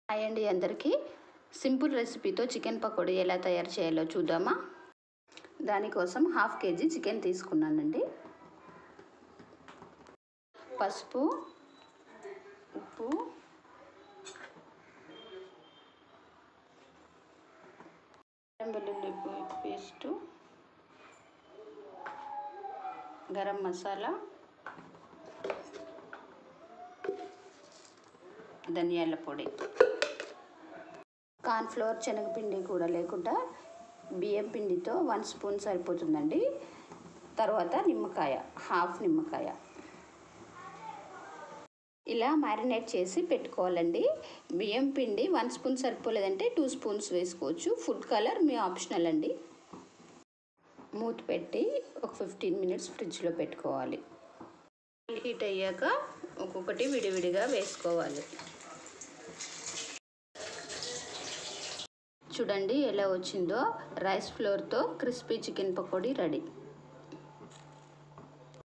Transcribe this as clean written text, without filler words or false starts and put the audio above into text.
Hi అండి అందరికీ. Simple రెసిపీతో చికెన్ పకోడీ ఎలా తయారు చేయాలో చూద్దామా. దానికోసం 1/2 kg చికెన్ తీసుకున్నానండి. పసుపు, ఉప్పు, వెల్లుల్లి పేస్టు, గరం మసాలా, ధనియాల పొడి, కార్న్ఫ్లోర్, శనగపిండి కూడా లేకుండా బియ్యం పిండితో 1 స్పూన్ సరిపోతుందండి. తర్వాత నిమ్మకాయ, 1/2 నిమ్మకాయ ఇలా మ్యారినేట్ చేసి పెట్టుకోవాలండి. బియ్యం పిండి 1 స్పూన్ సరిపోలేదంటే 2 స్పూన్స్ వేసుకోవచ్చు. ఫుడ్ కలర్ మీ ఆప్షనల్ అండి. మూత పెట్టి ఒక 15 మినిట్స్ ఫ్రిడ్జ్లో పెట్టుకోవాలి. హీట్ అయ్యాక ఒక్కొక్కటి విడివిడిగా వేసుకోవాలి. చూడండి ఎలా వచ్చిందో. రైస్ ఫ్లోర్తో క్రిస్పీ చికెన్ పకోడీ రెడీ.